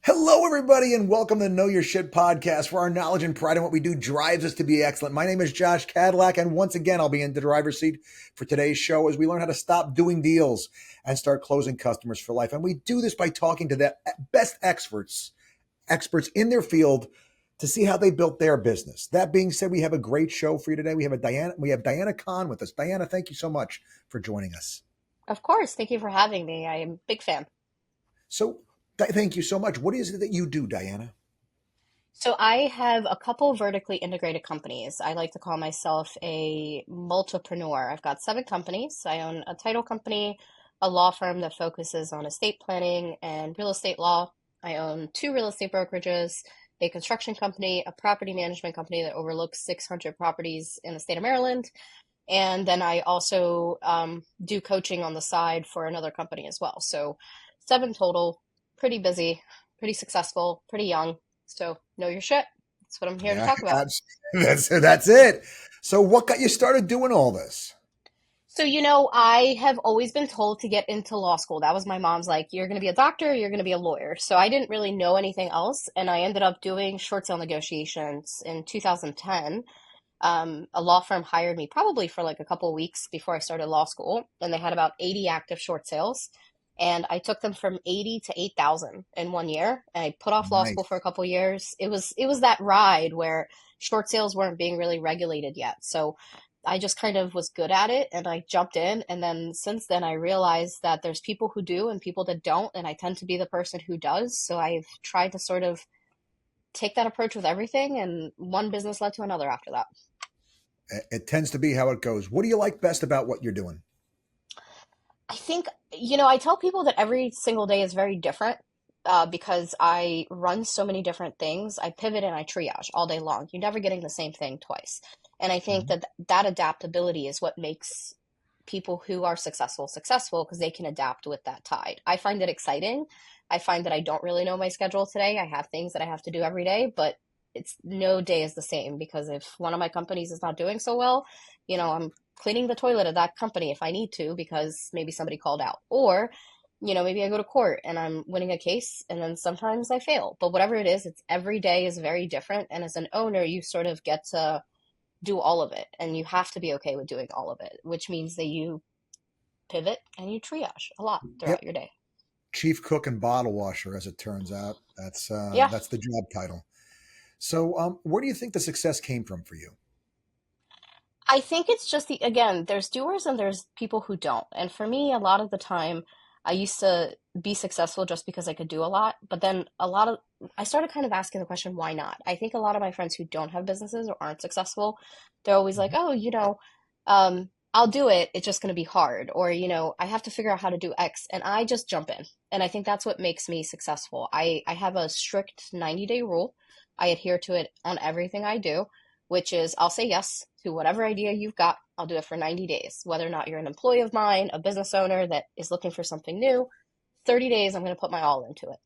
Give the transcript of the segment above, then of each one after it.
Hello, everybody, and welcome to Know Your Shit podcast, where our knowledge and pride in what we do drives us to be excellent. My name is Josh Cadillac, and once again, I'll be in the driver's seat for today's show as we learn how to stop doing deals and start closing customers for life. And we do this by talking to the best experts in their field to see how they built their business. That being said, we have a great show for you today. We have Diana Kahn with us. Diana, thank you so much for joining us. Of course. Thank you for having me. I am a big fan. So, thank you so much. What is it that you do, Diana? So I have a couple vertically integrated companies. I like to call myself a multipreneur. I've got 7 companies. I own a title company, a law firm that focuses on estate planning and real estate law. I own 2 real estate brokerages, a construction company, a property management company that overlooks 600 properties in the state of Maryland. And then I also do coaching on the side for another company as well. So 7 total, pretty busy, pretty successful, pretty young. So know your shit. That's what I'm here to Yeah, talk about. that's it. So, what got you started doing all this? So, I have always been told to get into law school. That was my mom's like, you're going to be a doctor, you're going to be a lawyer. So I didn't really know anything else. And I ended up doing short sale negotiations in 2010. A law firm hired me probably for like a couple of weeks before I started law school, and they had about 80 active short sales. And I took them from 80 to 8,000 in one year. And I put off law school for Nice. a couple of years. It was that ride where short sales weren't being really regulated yet. So I just kind of was good at it and I jumped in. And then since then, I realized that there's people who do and people that don't. And I tend to be the person who does. So I've tried to sort of take that approach with everything. And one business led to another after that. It tends to be how it goes. What do you like best about what you're doing? I think, I tell people that every single day is very different because I run so many different things. I pivot and I triage all day long. You're never getting the same thing twice. And I think Mhm. that that adaptability is what makes people who are successful because they can adapt with that tide. I find it exciting. I find that I don't really know my schedule today. I have things that I have to do every day, but it's no day is the same because if one of my companies is not doing so well, I'm cleaning the toilet at that company if I need to because maybe somebody called out. Or, maybe I go to court and I'm winning a case and then sometimes I fail. But whatever it is, it's every day is very different. And as an owner, you sort of get to do all of it and you have to be okay with doing all of it, which means that you pivot and you triage a lot throughout Yep. your day. Chief cook and bottle washer, as it turns out. Yeah. That's the job title. So, where do you think the success came from for you? I think it's just again, there's doers and there's people who don't. And for me, a lot of the time, I used to be successful just because I could do a lot. But then I started kind of asking the question, why not? I think a lot of my friends who don't have businesses or aren't successful, they're always like, Mhm. oh, I'll do it. It's just going to be hard. Or, I have to figure out how to do X. And I just jump in. And I think that's what makes me successful. I have a strict 90-day rule. I adhere to it on everything I do, which is I'll say yes to whatever idea you've got. I'll do it for 90 days. Whether or not you're an employee of mine, a business owner that is looking for something new, 30 days, I'm going to put my all into it.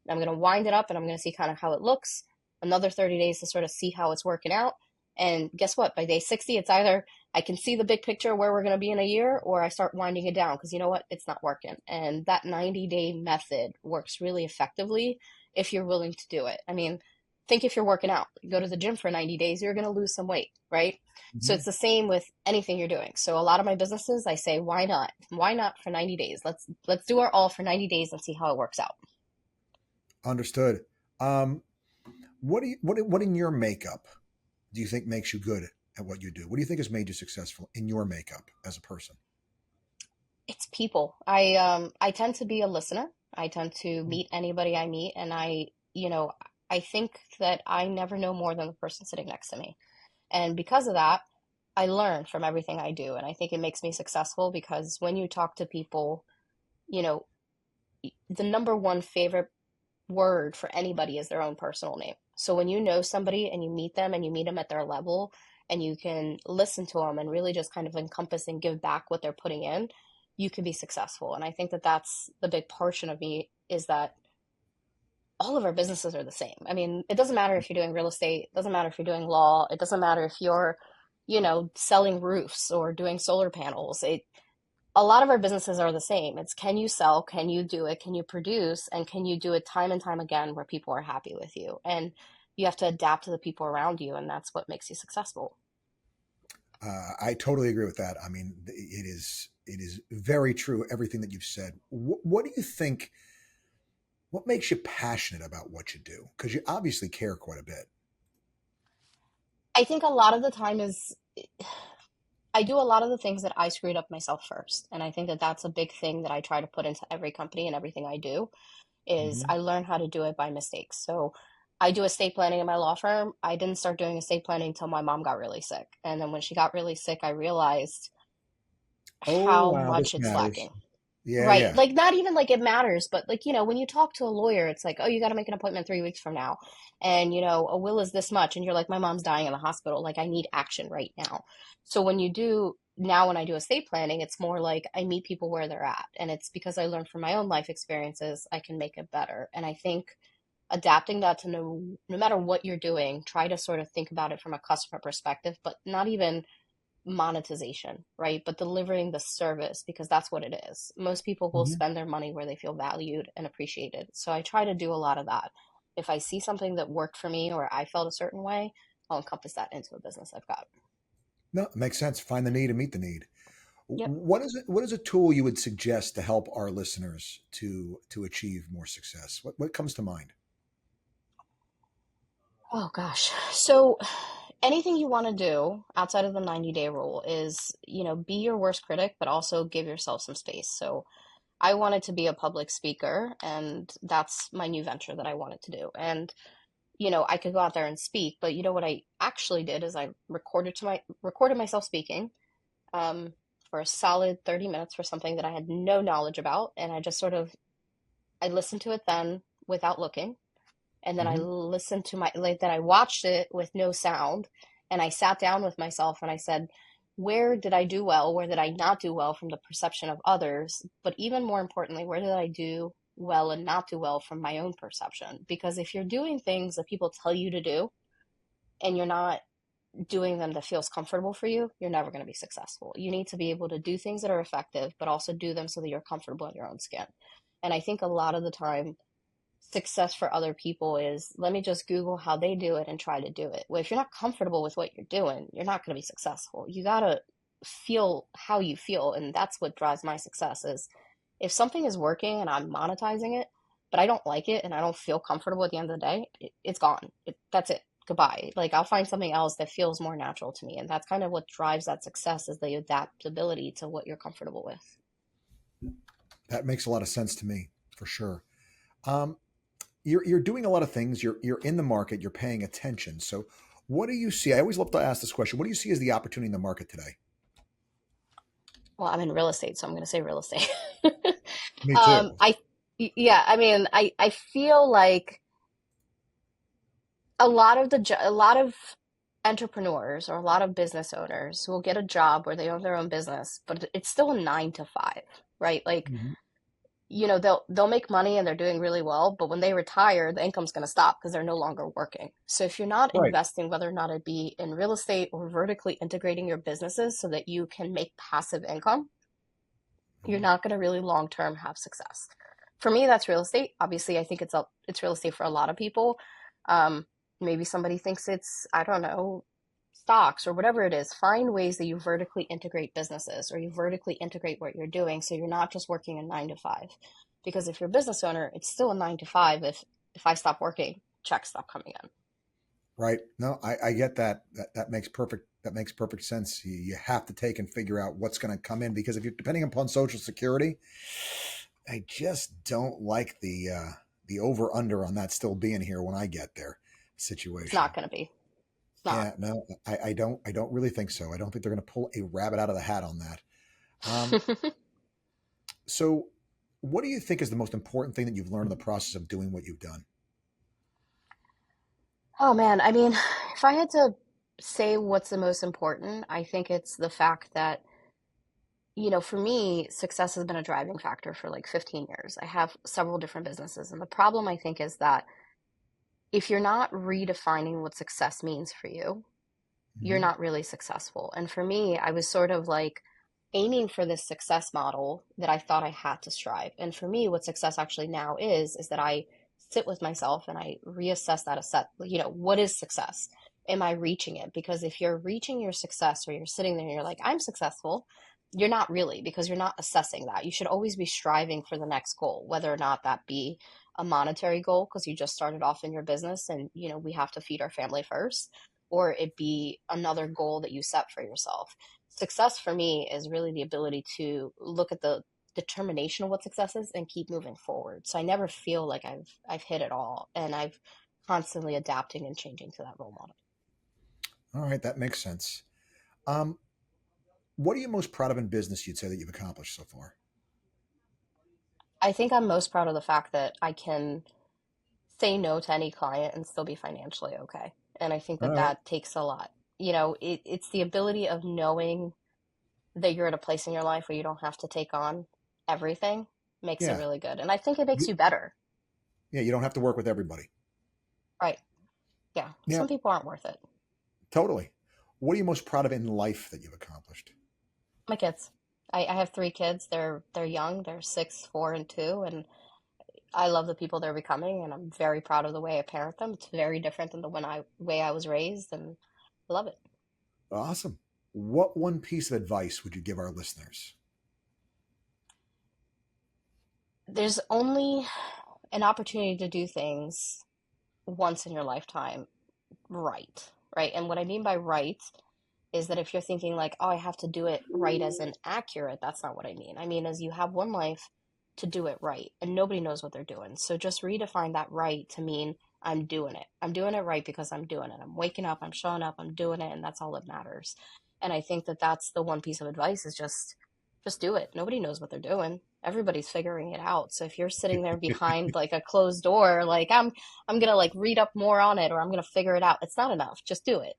I'm going to wind it up and I'm going to see kind of how it looks. Another 30 days to sort of see how it's working out. And guess what? By day 60, it's either I can see the big picture where we're going to be in a year or I start winding it down because you know what? It's not working. And that 90-day method works really effectively if you're willing to do it. I mean, think if you're working out, you go to the gym for 90 days, you're going to lose some weight, right? So it's Mhm. the same with anything you're doing. So a lot of my businesses, I say, why not? Why not for 90 days? Let's do our all for 90 days and see how it works out. Understood. Um, what in your makeup do you think makes you good at what you do? What do you think has made you successful in your makeup as a person? It's people. I tend to be a listener. I tend to Mhm. meet anybody I meet and I think that I never know more than the person sitting next to me. And because of that, I learn from everything I do and I think it makes me successful because when you talk to people, you know, the number one favorite word for anybody is their own personal name. So when you know somebody and you meet them and you meet them at their level and you can listen to them and really just kind of encompass and give back what they're putting in, you can be successful. And I think that that's the big portion of me is that all of our businesses are the same. I mean, it doesn't matter if you're doing real estate, it doesn't matter if you're doing law, it doesn't matter if you're, selling roofs or doing solar panels. a lot of our businesses are the same. It's can you sell, can you do it, can you produce, and can you do it time and time again where people are happy with you? And you have to adapt to the people around you, and that's what makes you successful. I totally agree with that. I mean, it is very true. Everything that you've said. What do you think? What makes you passionate about what you do? Because you obviously care quite a bit. I think a lot of the time is I do a lot of the things that I screwed up myself first. And I think that that's a big thing that I try to put into every company and everything I do is Hmm. I learn how to do it by mistakes. So I do estate planning in my law firm. I didn't start doing estate planning until my mom got really sick. And then when she got really sick, I realized Oh how wow, much this it's matters. lacking. Yeah, Right. yeah. Like, not even like it matters, but like, when you talk to a lawyer, it's like, oh, you got to make an appointment 3 weeks from now. And, a will is this much. And you're like, my mom's dying in the hospital. Like, I need action right now. So when I do estate planning, it's more like I meet people where they're at. And it's because I learned from my own life experiences, I can make it better. And I think adapting that to no matter what you're doing, try to sort of think about it from a customer perspective, but not even monetization, right? But delivering the service because that's what it is. Most people will Hmm. spend their money where they feel valued and appreciated. So I try to do a lot of that. If I see something that worked for me or I felt a certain way, I'll encompass that into a business I've got. No, it makes sense. Find the need and meet the need. Yep. What is it? What is a tool you would suggest to help our listeners to achieve more success? What comes to mind? Oh gosh. So anything you want to do outside of the 90-day rule is, be your worst critic, but also give yourself some space. So I wanted to be a public speaker, and that's my new venture that I wanted to do. And I could go out there and speak, but what I actually did is I recorded myself speaking um, for a solid 30 minutes for something that I had no knowledge about, and I just sort of I listened to it then without looking, and then I Hmm. listened to my like that I watched it with no sound, and I sat down with myself and I said, where did I do well? Where did I not do well from the perception of others? But even more importantly, where did I do well and not do well from my own perception? Because if you're doing things that people tell you to do and you're not doing them that feels comfortable for you, you're never going to be successful. You need to be able to do things that are effective, but also do them so that you're comfortable in your own skin. And I think a lot of the time, success for other people is let me just Google how they do it and try to do it. Well, if you're not comfortable with what you're doing, you're not going to be successful. You got to feel how you feel. And that's what drives my success is if something is working and I'm monetizing it, but I don't like it and I don't feel comfortable at the end of the day, it's gone. That's it. Goodbye. Like I'll find something else that feels more natural to me. And that's kind of what drives that success is the adaptability to what you're comfortable with. That makes a lot of sense to me, for sure. Um, you're doing a lot of things. You're in the market. You're paying attention. So, what do you see? I always love to ask this question. What do you see as the opportunity in the market today? Well, I'm in real estate, so I'm going to say real estate. Me too. I, yeah, I mean, I feel like a lot of entrepreneurs or a lot of business owners will get a job where they own their own business, but it's still a 9 to 5, right? Like, Hmm. they'll make money and they're doing really well, but when they retire, the income's going to stop because they're no longer working. So if you're not Right. investing, whether or not it be in real estate or vertically integrating your businesses so that you can make passive income, you're Mhm. not going to really long term have success. For me, that's real estate. Obviously, I think it's real estate for a lot of people. Um, Maybe somebody thinks it's I don't know stocks or whatever it is. Find ways that you vertically integrate businesses or you vertically integrate what you're doing, so you're not just working a 9 to 5. Because if you're a business owner, it's still a 9 to 5. If I stop working, checks stop coming in. Right. No, I get that. That makes perfect sense. You have to take and figure out what's going to come in because if you're depending upon Social Security, I just don't like the over under on that still being here when I get there It's not situation. going to be. It's not. Yeah, no, I don't really think so. I don't think they're going to pull a rabbit out of the hat on that. Um, so, what do you think is the most important thing that you've learned in the process of doing what you've done? Oh man, I mean, if I had to say what's the most important, I think it's the fact that, for me, success has been a driving factor for like 15 years. I have several different businesses, and the problem I think is that if you're not redefining what success means for you, you're Hmm. not really successful. And for me, I was sort of like aiming for this success model that I thought I had to strive. And for me, what success actually now is that I sit with myself and I reassess that asset, what is success? Am I reaching it? Because if you're reaching your success or you're sitting there and you're like, I'm successful, you're not really, because you're not assessing that. You should always be striving for the next goal, whether or not that be a monetary goal because you just started off in your business and we have to feed our family first, or it be another goal that you set for yourself. Success for me is really the ability to look at the determination of what success is and keep moving forward. So I never feel like I've hit it all, and I've constantly adapting and changing to that role model. All right, that makes sense. Um, what are you most proud of in business you'd say that you've accomplished so far? I think I'm most proud of the fact that I can say no to any client and still be financially okay. And I think All that right. that takes a lot. It's the ability of knowing that you're at a place in your life where you don't have to take on everything makes it Yeah. really good. And I think it makes You, you better. yeah, you don't have to work with everybody. Right. Yeah. Yeah, Some people aren't worth it. totally. What are you most proud of in life that you've accomplished? My kids. I have three kids. They're young. They're 6, 4, and 2, and I love the people they're becoming, and I'm very proud of the way I parent them. It's very different than the way I was raised, and I love it. Awesome. What one piece of advice would you give our listeners? There's only an opportunity to do things once in your lifetime right, right? And what I mean by right is that if you're thinking like, oh, I have to do it right as in accurate, that's not what I mean. I mean, as you have one life to do it right, and nobody knows what they're doing. So just redefine that right to mean I'm doing it. I'm doing it right because I'm doing it. I'm waking up, I'm showing up, I'm doing it, and that's all that matters. And I think that that's the one piece of advice is just do it. Nobody knows what they're doing. Everybody's figuring it out. So if you're sitting there behind like a closed door, like I'm gonna like read up more on it or I'm gonna figure it out. It's not enough. Just do it.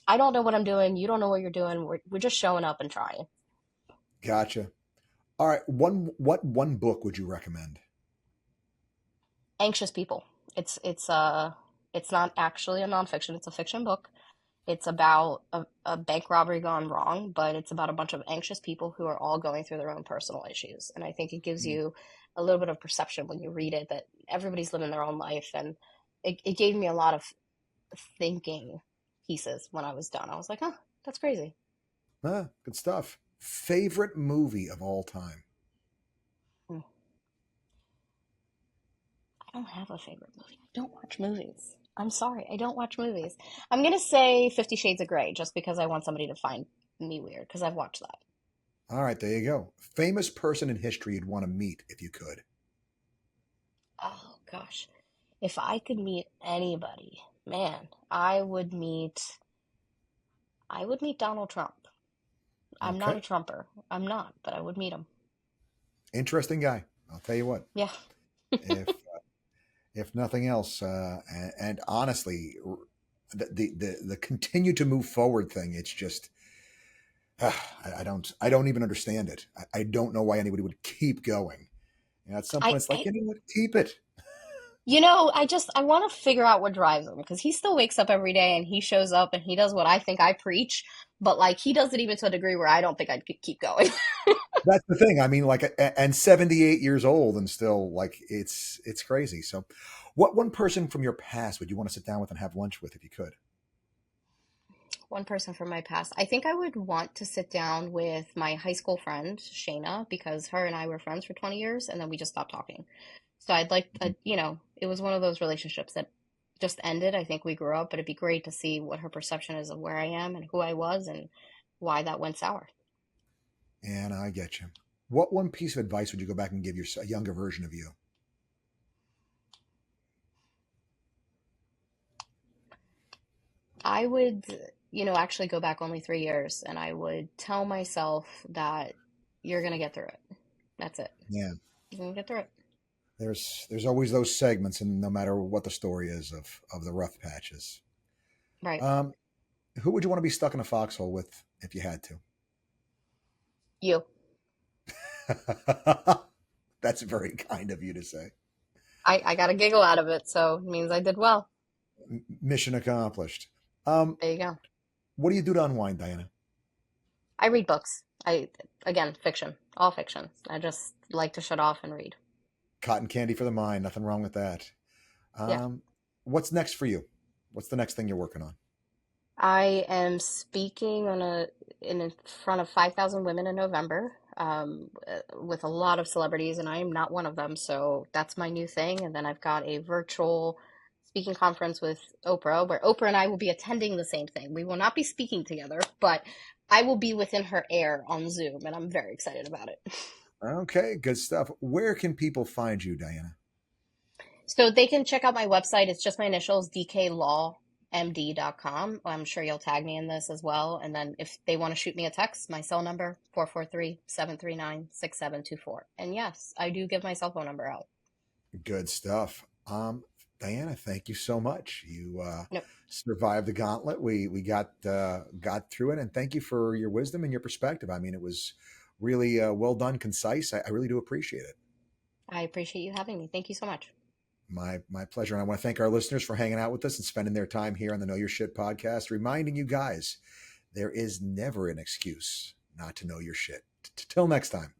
I don't know what I'm doing. You don't know what you're doing. We're just showing up and trying. Gotcha. All right. What one book would you recommend? Anxious People. It's not actually a nonfiction. It's a fiction book. It's about a bank robbery gone wrong, but it's about a bunch of anxious people who are all going through their own personal issues. And I think it gives you a little bit of perception when you read it that everybody's living their own life. And it gave me a lot of thinking pieces when I was done. I was like, oh, that's crazy. Ah, good stuff. Favorite movie of all time? Hmm. I don't have a favorite movie. I don't watch movies. I'm sorry, I don't watch movies. I'm gonna say 50 Shades of Grey just because I want somebody to find me weird because I've watched that. All right, there you go. Famous person in history you'd want to meet if you could. Oh gosh. If I could meet anybody, man, I would meet Donald Trump. I'm not Okay. a Trumper. I'm not, but I would meet him. Interesting guy. I'll tell you what. Yeah. If if nothing else, and honestly, the continue to move forward thing, it's just I don't even understand it. I don't know why anybody would keep going. At some I, point, it's like, I you know what, keep it. I want to figure out what drives him because he still wakes up every day and he shows up and he does what I think I preach, but like he does it even to a degree where I don't think I'd keep going. That's the thing. I mean, like, and 78 years old, and still, like, it's crazy. So, what one person from your past would you want to sit down with and have lunch with if you could? One person from my past. I think I would want to sit down with my high school friend, Shayna, because her and I were friends for 20 years and then we just stopped talking. So I'd like, it was one of those relationships that just ended. I think we grew up, but it'd be great to see what her perception is of where I am and who I was and why that went sour. And I get you. What one piece of advice would you go back and give your a younger version of you? I would, actually go back only 3 years and I would tell myself that you're going to get through it. That's it. Yeah, You're going to get through it. there's always those segments, and no matter what the story is of the rough patches. Right. Um, who would you want to be stuck in a foxhole with if you had You. to? That's very kind of you to say. I got a giggle out of it, so it means I did well. Mission accomplished. Um, There you go. what do you do to unwind, Diana? I read books. I, again, fiction, all fiction. I just like to shut off and read. Cotton candy for the mind. Nothing wrong with that. Yeah. Um, what's next for you? What's the next thing you're working on? I am speaking in front of 5,000 women in November, with a lot of celebrities, and I am not one of them. So that's my new thing. And then I've got a virtual speaking conference with Oprah, where Oprah and I will be attending the same thing. We will not be speaking together, but I will be within her air on Zoom, and I'm very excited about it. Okay, good stuff. Where can people find you, Diana? So they can check out my website. It's just my initials, dklawmd.com. I'm sure you'll tag me in this as well. And then if they want to shoot me a text, my cell number, 443-739-6724. And yes, I do give my cell phone number out. Good stuff. Diana, thank you so much. You No, survived the gauntlet. We got through it, and thank you for your wisdom and your perspective. I mean, it was really well done, concise. I really do appreciate it. I appreciate you having me. Thank you so much. My pleasure. And I want to thank our listeners for hanging out with us and spending their time here on the Know Your Shit podcast, reminding you guys there is never an excuse not to know your shit. Till next time.